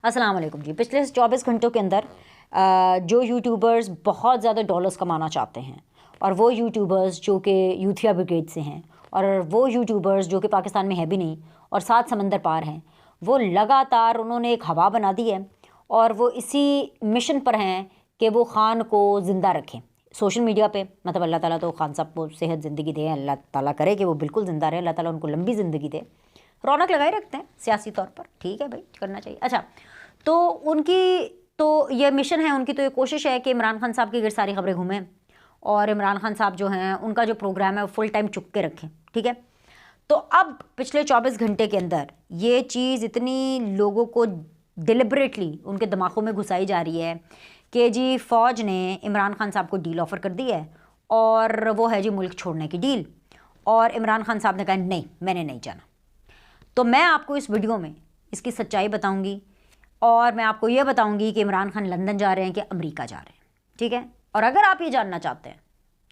अस्सलाम वालेकुम जी। पिछले 24 घंटों के अंदर जो यूट्यूबर्स बहुत ज़्यादा डॉलर्स कमाना चाहते हैं और वो यूट्यूबर्स जो कि यूथिया ब्रिगेड से हैं और वो यूट्यूबर्स जो कि पाकिस्तान में है भी नहीं और 7 समंदर पार हैं, वो लगातार उन्होंने एक हवा बना दी है और वो इसी मिशन पर हैं कि वो ख़ान को ज़िंदा रखें सोशल मीडिया पे। मतलब अल्लाह ताला तो ख़ान साहब को सेहत ज़िंदगी दे, अल्लाह ताला करे कि वो बिल्कुल ज़िंदा रहे, अल्लाह ताला उनको लंबी ज़िंदगी दे। रौनक लगाए रखते हैं सियासी तौर पर, ठीक है भाई, करना चाहिए। अच्छा, तो उनकी तो ये मिशन है, उनकी तो ये कोशिश है कि इमरान खान साहब की गिर सारी खबरें घूमें और इमरान खान साहब जो हैं उनका जो प्रोग्राम है वो फुल टाइम चुप के रखें, ठीक है। तो अब पिछले 24 घंटे के अंदर ये चीज़ इतनी लोगों को डिलिबरेटली उनके दिमागों में घुसाई जा रही है कि जी फ़ौज ने इमरान खान साहब को डील ऑफ़र कर दी है और वो है जी मुल्क छोड़ने की डील, और इमरान खान साहब ने कहा नहीं, मैंने नहीं जाना। तो मैं आपको इस वीडियो में इसकी सच्चाई बताऊंगी और मैं आपको ये बताऊंगी कि इमरान खान लंदन जा रहे हैं कि अमेरिका जा रहे हैं, ठीक है। और अगर आप ये जानना चाहते हैं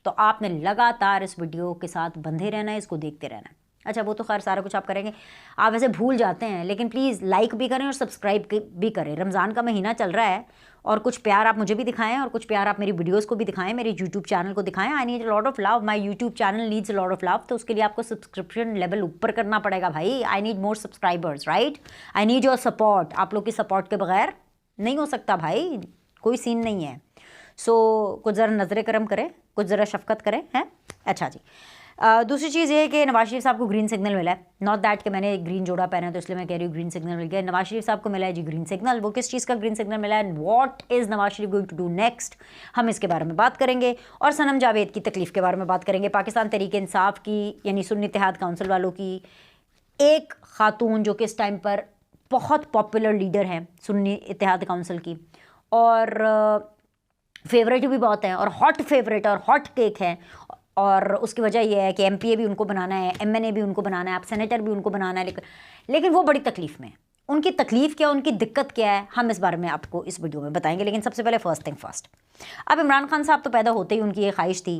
तो आपने लगातार इस वीडियो के साथ बंधे रहना है, इसको देखते रहना है। अच्छा, वो तो खैर सारा कुछ आप करेंगे, आप वैसे भूल जाते हैं, लेकिन प्लीज़ लाइक भी करें और सब्सक्राइब भी करें। रमज़ान का महीना चल रहा है और कुछ प्यार आप मुझे भी दिखाएं और कुछ प्यार आप मेरी वीडियोस को भी दिखाएं, मेरे यूट्यूब चैनल को दिखाएं। I need a lot of love, my YouTube channel needs a lot of love. तो उसके लिए आपको सब्सक्रिप्शन लेवल ऊपर करना पड़ेगा भाई। I need more subscribers, right. I need your support. आप लोग की सपोर्ट के बगैर नहीं हो सकता भाई, कोई सीन नहीं है। सो कुछ ज़रा नज़र करम करें, कुछ ज़रा शफकत करें, हैं। अच्छा जी, दूसरी चीज़ ये है कि नवाज शरीफ साहब को ग्रीन सिग्नल मिला है। नॉट दैट कि मैंने ग्रीन जोड़ा पहना है तो इसलिए मैं कह रही हूँ ग्रीन सिग्नल मिल गया। नवाज शरीफ साहब को मिला है जी ग्रीन सिग्नल। वो किस चीज़ का ग्रीन सिग्नल मिला है, what is Nawaz Sharif going to do next, हम इसके बारे में बात करेंगे। और सनम जावेद की तकलीफ़ के बारे में बात करेंगे। पाकिस्तान तहरीक इंसाफ की यानी सुन्नी इत्तेहाद काउंसिल वालों की एक खातून जो कि इस टाइम पर बहुत पॉपुलर लीडर हैं सुन्नी इत्तेहाद काउंसिल की, और फेवरेट भी बहुत हैं और हॉट फेवरेट और हॉट केक है। और उसकी वजह यह है कि एमपीए भी उनको बनाना है, एमएनए भी उनको बनाना है, आप सेनेटर भी उनको बनाना है, लेकिन वो बड़ी तकलीफ़ में है। उनकी तकलीफ़ क्या, उनकी दिक्कत क्या है, हम इस बारे में आपको इस वीडियो में बताएंगे। लेकिन सबसे पहले फर्स्ट थिंग फर्स्ट, अब इमरान खान साहब तो पैदा होते ही उनकी ये ख्वाहिश थी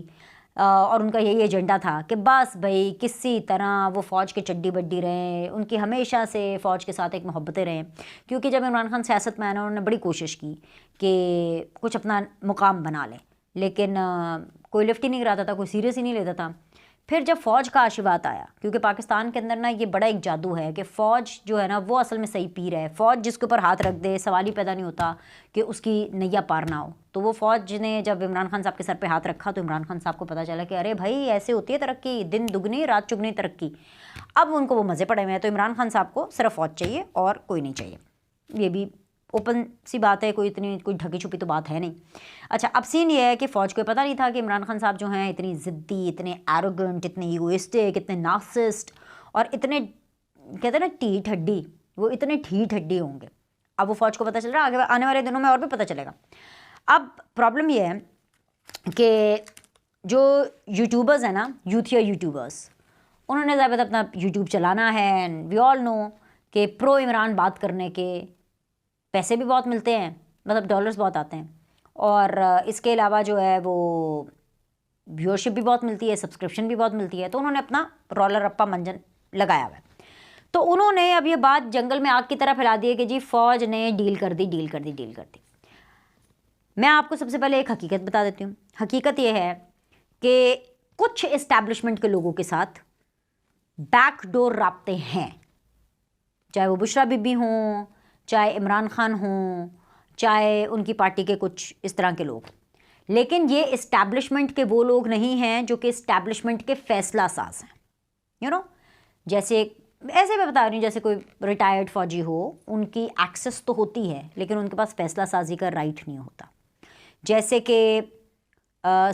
और उनका यही एजेंडा था कि बस भाई किसी तरह वो फ़ौज के चड्डी बड्डी रहें, उनकी हमेशा से फ़ौज के साथ एक मोहब्बतें रहें। क्योंकि जब इमरान खान सियासत में आए उन्होंने बड़ी कोशिश की कि कुछ अपना मुकाम बना लें, लेकिन कोई लिफ्ट ही नहीं कराता था, कोई सीरियस ही नहीं लेता था। फिर जब फ़ौज का आशीर्वाद आया, क्योंकि पाकिस्तान के अंदर ना ये बड़ा एक जादू है कि फ़ौज जो है ना वो असल में सही पीर है। फ़ौज जिसके ऊपर हाथ रख दे सवाल ही पैदा नहीं होता कि उसकी नैया पार ना हो। तो वो फ़ौज ने जब इमरान खान साहब के सर पे हाथ रखा तो इमरान खान साहब को पता चला कि अरे भाई ऐसे होती है तरक्की, दिन दुगनी रात चुगनी तरक्की। अब उनको वो मज़े पड़े हुए हैं। तो इमरान खान साहब को सिर्फ फ़ौज चाहिए और कोई नहीं चाहिए। ये भी ओपन सी बात है, कोई ढकी छुपी तो बात है नहीं। अच्छा, अब सीन ये है कि फ़ौज को पता नहीं था कि इमरान खान साहब जो हैं इतनी ज़िद्दी, इतने एरोगेंट, इतने ईगोइस्टिक, इतने नार्सिसिस्ट और इतने कहते हैं ना टीठ हड्डी, वो इतने ठीठ हड्डी होंगे। अब वो फ़ौज को पता चल रहा है, आगे आने वाले दिनों में और भी पता चलेगा। अब प्रॉब्लम ये है कि जो यूट्यूबर्स हैं ना, यूथिया यूट्यूबर्स, उन्होंने ज़्यादा अपना यूट्यूब चलाना है। एंड वी ऑल नो कि प्रो इमरान बात करने के पैसे भी बहुत मिलते हैं, मतलब डॉलर्स बहुत आते हैं, और इसके अलावा जो है वो व्यूअरशिप भी बहुत मिलती है, सब्सक्रिप्शन भी बहुत मिलती है। तो उन्होंने अपना रॉलर रप्पा मंजन लगाया हुआ है। तो उन्होंने अब ये बात जंगल में आग की तरह फैला दी है कि जी फ़ौज ने डील कर दी, डील कर दी, डील कर दी। मैं आपको सबसे पहले एक हकीकत बता देती हूँ। हकीकत ये है कि कुछ इस्टेब्लिशमेंट के लोगों के साथ बैकडोर राब्ते हैं, चाहे वो बुशरा बीबी हों, चाहे इमरान खान हों, चाहे उनकी पार्टी के कुछ इस तरह के लोग। लेकिन ये इस्टेब्लिशमेंट के वो लोग नहीं हैं जो कि इस्टेब्लिशमेंट के फ़ैसला साज हैं। यू नो, जैसे ऐसे मैं बता रही हूँ, जैसे कोई रिटायर्ड फ़ौजी हो, उनकी एक्सेस तो होती है लेकिन उनके पास फ़ैसला साजी का राइट नहीं होता। जैसे कि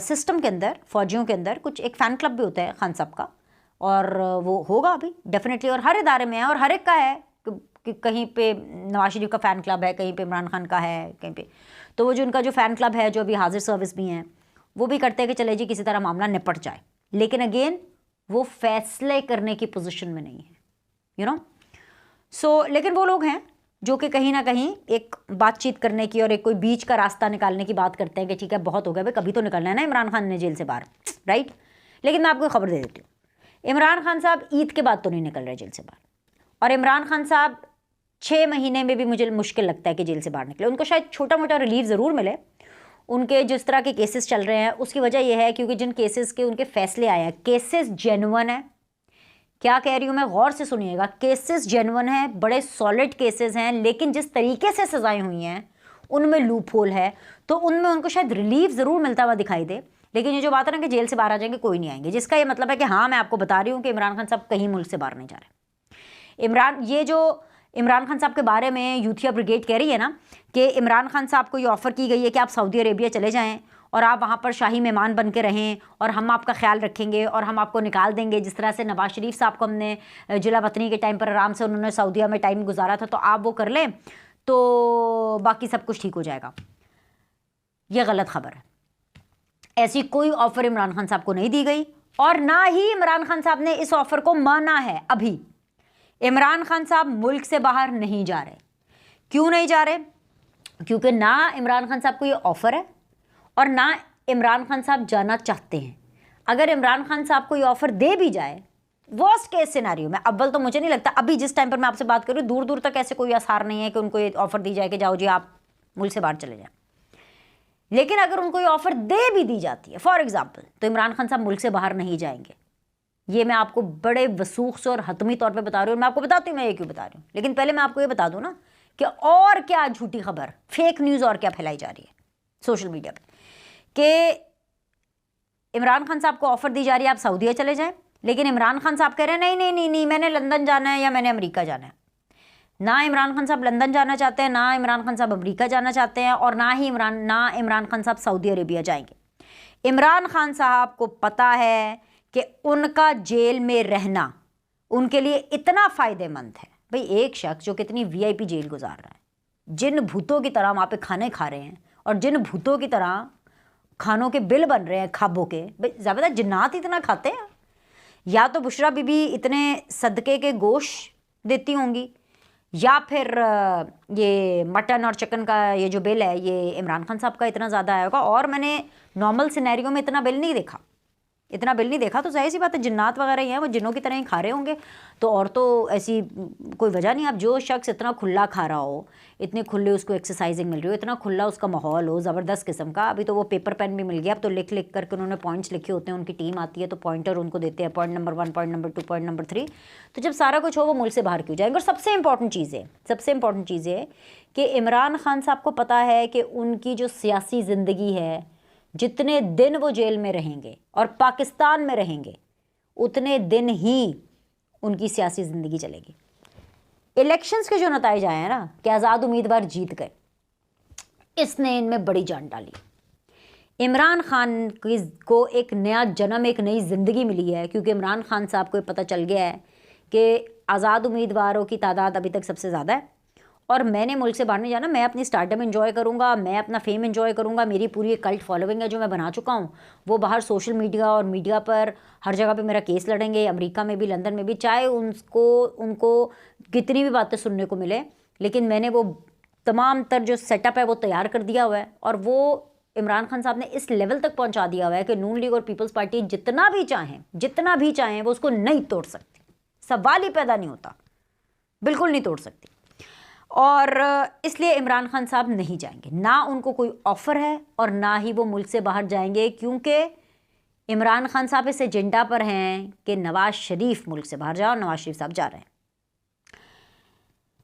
सिस्टम के अंदर, फ़ौजियों के अंदर कुछ एक फ़ैन क्लब भी होता है खान साहब का, और वो होगा अभी डेफिनेटली, और हर इदारे में है और हर एक का है कि कहीं पे नवाज शरीफ का फ़ैन क्लब है, कहीं पे इमरान खान का है, कहीं पे। तो वो जो उनका जो फ़ैन क्लब है, जो अभी हाजिर सर्विस भी हैं, वो भी करते हैं कि चले जी किसी तरह मामला निपट जाए, लेकिन अगेन वो फैसले करने की पोजीशन में नहीं है, यू नो। सो लेकिन वो लोग हैं जो कि कहीं ना कहीं एक बातचीत करने की और एक कोई बीच का रास्ता निकालने की बात करते हैं कि ठीक है बहुत हो गया भाई, कभी तो निकलना है ना इमरान खान ने जेल से बाहर, राइट। लेकिन मैं आपको खबर दे देती हूँ, इमरान खान साहब ईद के बाद तो नहीं निकल रहे जेल से बाहर। और इमरान खान साहब 6 महीने में भी मुझे मुश्किल लगता है कि जेल से बाहर निकले। उनको शायद छोटा मोटा रिलीफ ज़रूर मिले। उनके जिस तरह के केसेस चल रहे हैं उसकी वजह यह है क्योंकि जिन केसेस के उनके फैसले आए हैं, केसेस जेन्युइन है। क्या कह रही हूँ मैं, गौर से सुनिएगा, केसेस जेन्युइन है, बड़े सॉलिड केसेस हैं, लेकिन जिस तरीके से सजाएं हुई हैं उनमें लूप होल है, तो उनमें उनको शायद रिलीफ ज़रूर मिलता हुआ दिखाई दे। लेकिन ये जो बात है ना कि जेल से बाहर आ जाएंगे, कोई नहीं आएंगे, जिसका ये मतलब है कि हाँ, मैं आपको बता रही हूँ कि इमरान खान साहब कहीं मुल्क से बाहर नहीं जा रहे। ये जो इमरान खान साहब के बारे में यूथिया ब्रिगेड कह रही है ना कि इमरान खान साहब को ये ऑफ़र की गई है कि आप सऊदी अरेबिया चले जाएं और आप वहाँ पर शाही मेहमान बन के रहें और हम आपका ख्याल रखेंगे और हम आपको निकाल देंगे। जिस तरह से नवाज शरीफ साहब को हमने जिला वतनी के टाइम पर आराम से उन्होंने सऊदीया में टाइम गुजारा था, तो आप वो कर लें तो बाकी सब कुछ ठीक हो जाएगा। ये गलत खबर है। ऐसी कोई ऑफ़र इमरान खान साहब को नहीं दी गई और ना ही इमरान खान साहब ने इस ऑफ़र को माना है। अभी इमरान खान साहब मुल्क से बाहर नहीं जा रहे। क्यों नहीं जा रहे? क्योंकि ना इमरान खान साहब को ये ऑफ़र है और ना इमरान खान साहब जाना चाहते हैं। अगर इमरान खान साहब को ये ऑफ़र दे भी जाए, वर्स्ट केस सिनेरियो में, अव्वल तो मुझे नहीं लगता अभी जिस टाइम पर मैं आपसे बात कर रही हूँ दूर दूर तक ऐसे कोई आसार नहीं है कि उनको ये ऑफ़र दी जाए कि जाओ जी आप मुल्क से बाहर चले जाएं। लेकिन अगर उनको ये ऑफ़र दे भी दी जाती है फॉर एग्जाम्पल, तो इमरान खान साहब मुल्क से बाहर नहीं जाएंगे। ये मैं आपको बड़े वसूख से और हतमी तौर पे बता रही हूँ। मैं आपको बताती हूँ मैं ये क्यों बता रही हूँ, लेकिन पहले मैं आपको ये बता दूँ ना कि और क्या झूठी खबर, फेक न्यूज़ और क्या फैलाई जा रही है सोशल मीडिया पे कि इमरान खान साहब को ऑफ़र दी जा रही है आप सऊदीया चले जाएं, लेकिन इमरान खान साहब कह रहे हैं नहीं नहीं नहीं नहीं, मैंने लंदन जाना है या मैंने अमेरिका जाना है। ना इमरान खान साहब लंदन जाना चाहते हैं, ना इमरान खान साहब अमेरिका जाना चाहते हैं और ना इमरान खान साहब सऊदी अरेबिया जाएंगे। इमरान खान साहब को पता है कि उनका जेल में रहना उनके लिए इतना फ़ायदेमंद है। भाई एक शख्स जो कितनी वीआईपी जेल गुजार रहा है, जिन भूतों की तरह वहाँ पे खाने खा रहे हैं और जिन भूतों की तरह खानों के बिल बन रहे हैं खाबों के, भाई ज़्यादातर जिन्नात इतना खाते हैं, या तो बुशरा बीबी इतने सदक़े के गोश्त देती होंगी या फिर ये मटन और चिकन का ये जो बिल है ये इमरान खान साहब का इतना ज़्यादा आया होगा। और मैंने नॉर्मल सिनेरियो में इतना बिल नहीं देखा, तो जाहिर सी बात है जिन्नात वगैरह ही हैं, वो जिन्नों की तरह ही खा रहे होंगे। तो और तो ऐसी कोई वजह नहीं। अब जो शख्स इतना खुला खा रहा हो, इतने खुले उसको एक्सरसाइजिंग मिल रही हो, इतना खुला उसका माहौल हो ज़बरदस्त किस्म का, अभी तो वो पेपर पेन भी मिल गया, अब तो लिख लिख करके उन्होंने पॉइंट्स लिखे होते हैं, उनकी टीम आती है तो पॉइंटर उनको देते हैं, point number 1, point number 2, point number 3। तो जब सारा कुछ हो वो मुल्क से बाहर क्यों जाएंगे? और सबसे इंपॉर्टेंट चीज़ है कि इमरान खान साहब को पता है कि उनकी जो सियासी ज़िंदगी है, जितने दिन वो जेल में रहेंगे और पाकिस्तान में रहेंगे उतने दिन ही उनकी सियासी ज़िंदगी चलेगी। इलेक्शंस के जो नतीजे आए हैं ना कि आज़ाद उम्मीदवार जीत गए, इसने इनमें बड़ी जान डाली। इमरान खान को एक नया जन्म, एक नई ज़िंदगी मिली है, क्योंकि इमरान खान साहब को पता चल गया है कि आज़ाद उम्मीदवारों की तादाद अभी तक सबसे ज़्यादा है और मैंने मुल्क से बाहर नहीं जाना। मैं अपनी स्टार्टअप एंजॉय करूँगा, मैं अपना फेम एंजॉय करूँगा, मेरी पूरी एक कल्ट फॉलोइंग है जो मैं बना चुका हूँ, वो बाहर सोशल मीडिया और मीडिया पर हर जगह पे मेरा केस लड़ेंगे, अमेरिका में भी, लंदन में भी, चाहे उनको कितनी भी बातें सुनने को मिले, लेकिन मैंने वो तमाम तर जो सेटअप है वो तैयार कर दिया हुआ है और वो इमरान खान साहब ने इस लेवल तक पहुँचा दिया हुआ है कि नून लीग और पीपल्स पार्टी जितना भी चाहें वो उसको नहीं तोड़ सकती। सवाल ही पैदा नहीं होता, बिल्कुल नहीं तोड़ सकती। और इसलिए इमरान खान साहब नहीं जाएंगे, ना उनको कोई ऑफ़र है और ना ही वो मुल्क से बाहर जाएंगे, क्योंकि इमरान खान साहब इस एजेंडा पर हैं कि नवाज शरीफ मुल्क से बाहर जाओ। नवाज शरीफ साहब जा रहे हैं।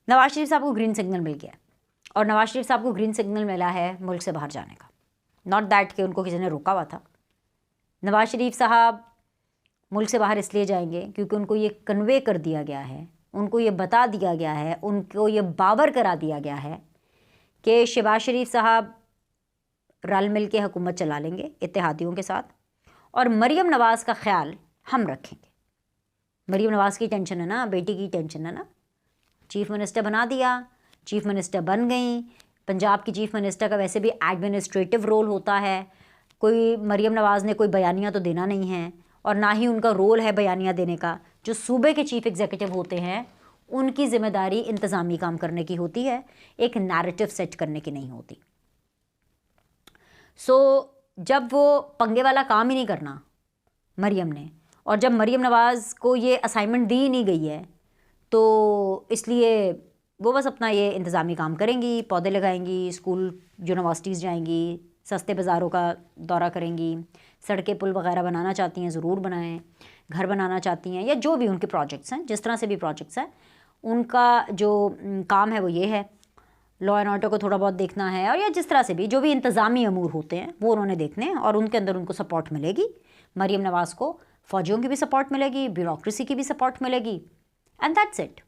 नवाज शरीफ साहब को ग्रीन सिग्नल मिल गया और नवाज शरीफ साहब को ग्रीन सिग्नल मिला है मुल्क से बाहर जाने का। नॉट दैट कि उनको किसी ने रोका हुआ था। नवाज शरीफ साहब मुल्क से बाहर इसलिए जाएंगे क्योंकि उनको ये कन्वे कर दिया गया है, उनको ये बता दिया गया है, उनको ये बावर करा दिया गया है कि शहबाज शरीफ साहब रल मिल के हुकूमत चला लेंगे इत्तेहादियों के साथ और मरीम नवाज़ का ख्याल हम रखेंगे। मरीम नवाज़ की टेंशन है ना, बेटी की टेंशन है ना। चीफ़ मिनिस्टर बना दिया, चीफ़ मिनिस्टर बन गई। पंजाब की चीफ़ मिनिस्टर का वैसे भी एडमिनिस्ट्रेटिव रोल होता है, कोई मरीम नवाज़ ने कोई बयानियाँ तो देना नहीं है और ना ही उनका रोल है बयानियाँ देने का। जो सूबे के चीफ़ एग्जीक्यूटिव होते हैं उनकी ज़िम्मेदारी इंतज़ामी काम करने की होती है, एक नैरेटिव सेट करने की नहीं होती। जब वो पंगे वाला काम ही नहीं करना मरीम ने, और जब मरीम नवाज़ को ये असाइनमेंट दी नहीं गई है, तो इसलिए वो बस अपना ये इंतज़ामी काम करेंगी, पौधे लगाएंगी, स्कूल यूनिवर्सिटीज़ जाएंगी, सस्ते बाज़ारों का दौरा करेंगी, सड़कें पुल वगैरह बनाना चाहती हैं ज़रूर बनाएं, घर बनाना चाहती हैं, या जो भी उनके प्रोजेक्ट्स हैं, जिस तरह से भी प्रोजेक्ट्स हैं, उनका जो काम है वो ये है, लॉ एंड ऑर्डर को थोड़ा बहुत देखना है, और या जिस तरह से भी जो भी इंतज़ामी अमूर होते हैं वो उन्होंने देखने हैं, और उनके अंदर उनको सपोर्ट मिलेगी। मरीम नवाज़ को फ़ौजियों की भी सपोर्ट मिलेगी, ब्यूरोक्रेसी की भी सपोर्ट मिलेगी, एंड दैट्स इट।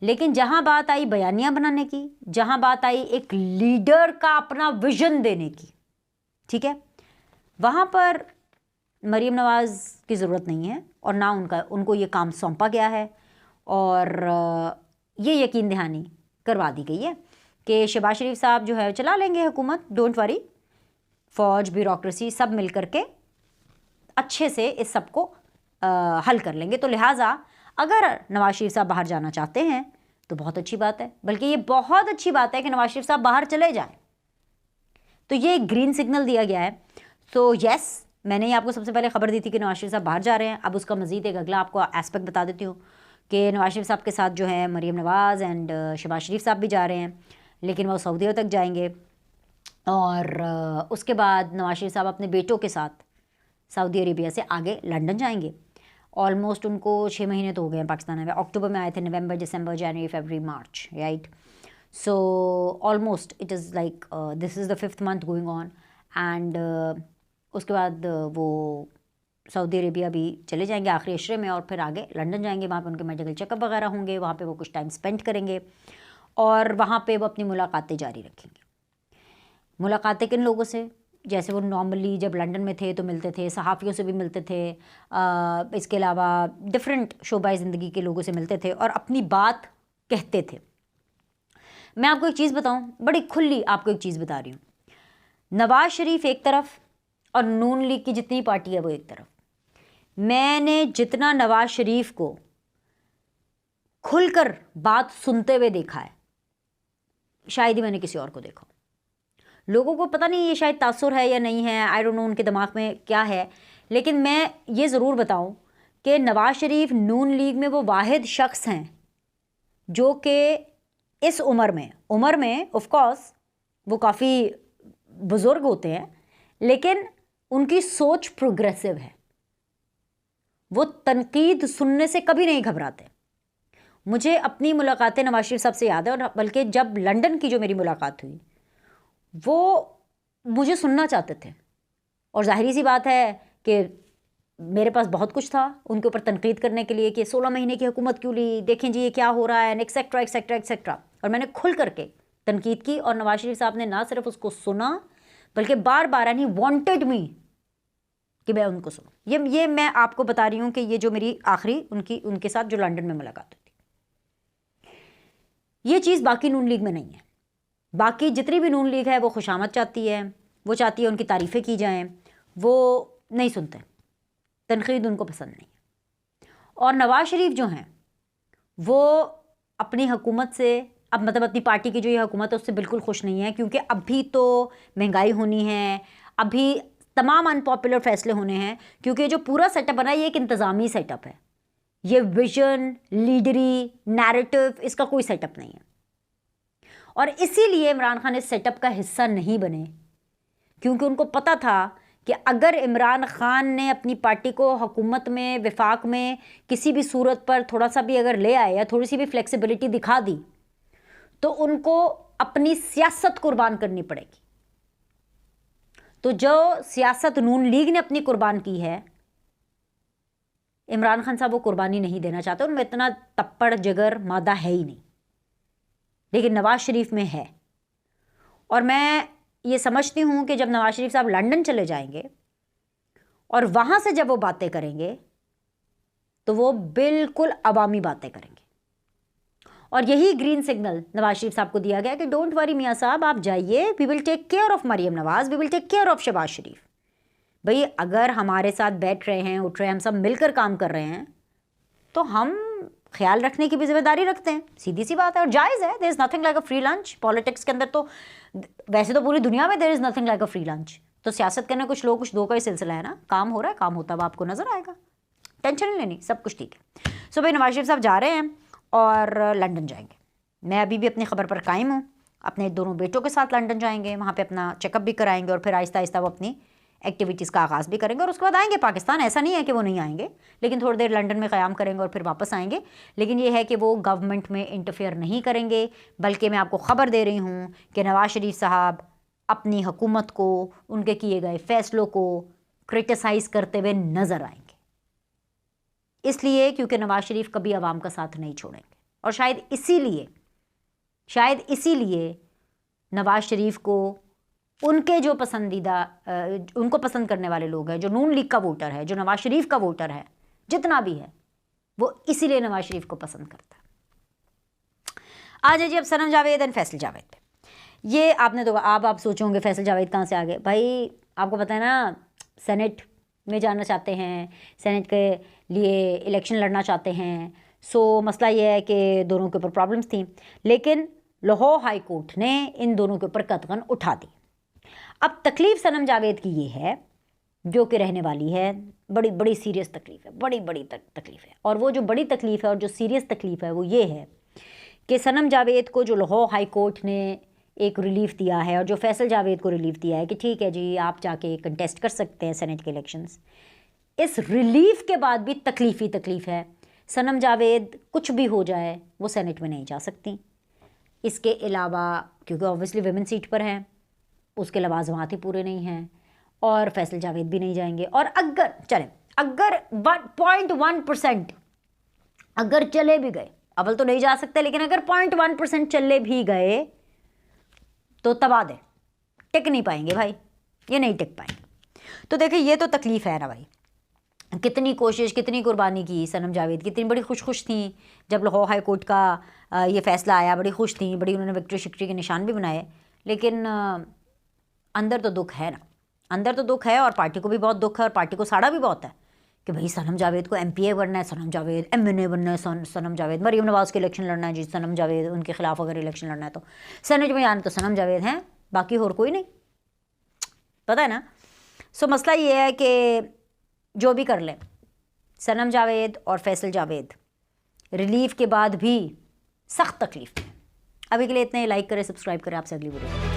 लेकिन जहाँ बात आई बयानियाँ बनाने की, जहाँ बात आई एक लीडर का अपना विजन देने की, ठीक है, वहाँ पर मरीम नवाज़ की ज़रूरत नहीं है, और ना उनको ये काम सौंपा गया है, और ये यकीन दहानी करवा दी गई है कि शहबाज शरीफ साहब जो है चला लेंगे हुकूमत, डोंट वरी, फ़ौज, ब्यूरोक्रेसी सब मिल करके अच्छे से इस सब को हल कर लेंगे। तो लिहाजा अगर नवाज शरीफ साहब बाहर जाना चाहते हैं तो बहुत अच्छी बात है, बल्कि ये बहुत अच्छी बात है कि नवाज शरीफ साहब बाहर चले जाएं। तो ये एक ग्रीन सिग्नल दिया गया है। सो यस, मैंने ही आपको सबसे पहले खबर दी थी कि नवाज शरीफ साहब बाहर जा रहे हैं। अब उसका मज़ीद एक अगला आपको एस्पेक्ट बता देती हूँ कि नवाज शरीफ साहब के साथ जो है मरीम नवाज़ एंड शहबाज शरीफ साहब भी जा रहे हैं, लेकिन वो सऊदी तक जाएंगे, और उसके बाद नवाज शरीफ साहब अपने बेटों के साथ सऊदी अरेबिया से आगे लंदन जाएंगे। ऑलमोस्ट उनको 6 महीने तो हो गए हैं पाकिस्तान में। अक्टूबर में आए थे, नवंबर, दिसंबर, जनवरी, फरवरी, मार्च, right. So almost it is like this is the 5th month going on, and उसके बाद वो सऊदी अरेबिया भी चले जाएंगे आखिरी अशरे में, और फिर आगे लंदन जाएंगे। वहाँ पे उनके मेडिकल चेकअप वगैरह होंगे, वहाँ पे वो कुछ टाइम स्पेंड करेंगे, और वहाँ पे वो अपनी मुलाकातें जारी रखेंगे। मुलाकातें किन लोगों से? जैसे वो नॉर्मली जब लंदन में थे तो मिलते थे, सहाफ़ियों से भी मिलते थे, इसके अलावा डिफरेंट शोबाए ज़िंदगी के लोगों से मिलते थे और अपनी बात कहते थे। मैं आपको एक चीज़ बताऊं, बड़ी खुली आपको एक चीज़ बता रही हूँ। नवाज़ शरीफ एक तरफ और नून लीग की जितनी पार्टी है वो एक तरफ। मैंने जितना नवाज़ शरीफ को खुलकर बात सुनते हुए देखा है, शायद ही मैंने किसी और को देखा। लोगों को पता नहीं ये शायद तासुर है या नहीं है, आई डोंट नो उनके दिमाग में क्या है, लेकिन मैं ये ज़रूर बताऊं कि नवाज़ शरीफ नून लीग में वो वाहिद शख्स हैं जो कि इस उम्र में ऑफ कोर्स वो काफ़ी बुज़ुर्ग होते हैं, लेकिन उनकी सोच प्रोग्रेसिव है। वो तनकीद सुनने से कभी नहीं घबराते। मुझे अपनी मुलाकातें नवाज़ शरीफ साहब से याद है, और बल्कि जब लंदन की जो मेरी मुलाकात हुई वो मुझे सुनना चाहते थे, और जाहिर सी बात है कि मेरे पास बहुत कुछ था उनके ऊपर तनकीद करने के लिए कि 16 महीने की हुकूमत क्यों ली, देखें जी ये क्या हो रहा है, एक्सेट्रा एक्सेट्रा एक्सेट्रा। और मैंने खुल करके तनकीद की, और नवाज शरीफ साहब ने ना सिर्फ उसको सुना बल्कि बार बार एंड ही वांटेड मी कि मैं उनको सुनूं। ये मैं आपको बता रही हूँ कि ये जो मेरी आखिरी उनके साथ जो लंदन में मुलाकात हुई थी, ये चीज़ बाकी नून लीग में नहीं है। बाकी जितनी भी नून लीग है वो खुशामद चाहती है, वो चाहती है उनकी तारीफ़ें की जाएं, वो नहीं सुनते, तनकीद उनको पसंद नहीं है। और नवाज़ शरीफ जो हैं वो अपनी हुकूमत से, अब मतलब अपनी पार्टी की जो ये हुकूमत है उससे बिल्कुल खुश नहीं है, क्योंकि अभी तो महंगाई होनी है, अभी तमाम अनपॉपुलर फैसले होने हैं, क्योंकि जो पूरा सेटअप बना है ये एक इंतज़ामी सेटअप है। ये विजन, लीडरी, नैरेटिव, इसका कोई सेटअप नहीं है। और इसीलिए इमरान खान इस सेटअप का हिस्सा नहीं बने, क्योंकि उनको पता था कि अगर इमरान खान ने अपनी पार्टी को हुकूमत में, विफाक में किसी भी सूरत पर थोड़ा सा भी अगर ले आए या थोड़ी सी भी फ्लेक्सिबिलिटी दिखा दी तो उनको अपनी सियासत कुर्बान करनी पड़ेगी। तो जो सियासत नून लीग ने अपनी कुर्बान की है, इमरान खान साहब वो कुर्बानी नहीं देना चाहते। उनमें इतना तप्पड़ जगर मादा है ही नहीं, लेकिन नवाज़ शरीफ में है। और मैं ये समझती हूँ कि जब नवाज़ शरीफ साहब लंदन चले जाएंगे और वहाँ से जब वो बातें करेंगे तो वो बिल्कुल अवामी बातें करेंगे, और यही ग्रीन सिग्नल नवाज़ शरीफ साहब को दिया गया कि डोंट वरी मियाँ साहब, आप जाइए, we will take care of Maryam Nawaz, we will take care of Shehbaz Sharif. भाई अगर हमारे साथ बैठ रहे हैं, उठ रहे हैं, हम सब मिलकर काम कर रहे हैं, तो हम ख्याल रखने की भी जिम्मेदारी रखते हैं। सीधी सी बात है और जायज़ है। There is nothing like a free lunch. Politics के अंदर तो वैसे तो पूरी दुनिया में there is nothing like a free lunch. तो सियासत करने कुछ लोग कुछ दो का ही सिलसिला है ना, काम हो रहा है, काम होता हुआ आपको नज़र आएगा, टेंशन नहीं लेनी, सब कुछ ठीक है। सो भाई नवाज शरीफ साहब जा रहे हैं और लंदन जाएंगे। मैं अभी भी अपनी ख़बर पर कायम हूँ। अपने दोनों बेटों के साथ लंदन जाएंगे, वहाँ पे अपना चेकअप भी कराएंगे और फिर आहिस्ता आहिस्ता वो अपनी एक्टिविटीज़ का आगाज़ भी करेंगे और उसके बाद आएंगे पाकिस्तान। ऐसा नहीं है कि वो नहीं आएंगे, लेकिन थोड़ी देर लंदन में क़याम करेंगे और फिर वापस आएंगे। लेकिन ये है कि वो गवर्नमेंट में इंटरफेयर नहीं करेंगे, बल्कि मैं आपको ख़बर दे रही हूँ कि नवाज़ शरीफ साहब अपनी हुकूमत को, उनके किए गए फ़ैसलों को क्रिटिसाइज़ करते हुए नज़र आएंगे। इसलिए क्योंकि नवाज़ शरीफ कभी आवाम का साथ नहीं छोड़ेंगे और शायद इसीलिए नवाज़ शरीफ को उनके जो पसंदीदा उनको पसंद करने वाले लोग हैं, जो नून लीग का वोटर है, जो नवाज़ शरीफ का वोटर है, जितना भी है, वो इसीलिए नवाज़ शरीफ को पसंद करता है। आ जाइए अब सनम जावेद एंड फैसल जावेद पे। ये आपने तो आप सोचोगे फैसल जावेद कहाँ से आ गए भाई। आपको पता है ना, सेनेट में जाना चाहते हैं, सेनेट के लिए इलेक्शन लड़ना चाहते हैं। सो मसला ये है कि दोनों के ऊपर प्रॉब्लम्स थी, लेकिन लाहौर हाई कोर्ट ने इन दोनों के ऊपर कतगन उठा दी। अब तकलीफ़ सनम जावेद की ये है, जो कि रहने वाली है, बड़ी बड़ी सीरियस तकलीफ़ है, बड़ी बड़ी तकलीफ़ है। और वो जो बड़ी तकलीफ़ है और जो सीरियस तकलीफ़ है वो ये है कि सनम जावेद को जो लाहौर हाई कोर्ट ने एक रिलीफ़ दिया है और जो फैसल जावेद को रिलीफ़ दिया है कि ठीक है जी, आप जाके कंटेस्ट कर सकते हैं सेनेट के इलेक्शंस, इस रिलीफ़ के बाद भी तकलीफ़ ही तकलीफ़ है। सनम जावेद कुछ भी हो जाए वो सेनेट में नहीं जा सकती। इसके अलावा क्योंकि ऑब्वियसली विमेन सीट पर हैं, उसके लवाज़मात ही पूरे नहीं हैं और फैसल जावेद भी नहीं जाएंगे। और अगर 0.1% अगर चले भी गए, अव्वल तो नहीं जा सकते, लेकिन अगर 0.1% चले भी गए तो तबाह दे, टिक नहीं पाएंगे भाई, ये नहीं टिक पाएंगे। तो देखिए ये तो तकलीफ़ है ना भाई। कितनी कोशिश, कितनी कुर्बानी की सनम जावेद, कितनी बड़ी खुश थी जब लाहौर हाई कोर्ट का ये फ़ैसला आया, बड़ी खुश थी, बड़ी उन्होंने विक्ट्री शिक्ट्री के निशान भी बनाए। लेकिन अंदर तो दुख है ना, अंदर तो दुख है और पार्टी को भी बहुत दुख है और पार्टी को साड़ा भी बहुत है कि भाई सनम जावेद को MPA बनना है, सनम जावेद MNA बनना है, सनम जावेद मरीम नवाज़ के इलेक्शन लड़ना है जी, सनम जावेद उनके खिलाफ अगर इलेक्शन लड़ना है तो सेनेट में आना तो सनम जावेद हैं, बाकी और कोई नहीं, पता है ना। सो मसला ये है कि जो भी कर लें, सनम जावेद और फैसल जावेद रिलीफ के बाद भी सख्त तकलीफ है। अभी के लिए इतने ही। लाइक करें, सब्सक्राइब करें। आपसे अगली वीडियो।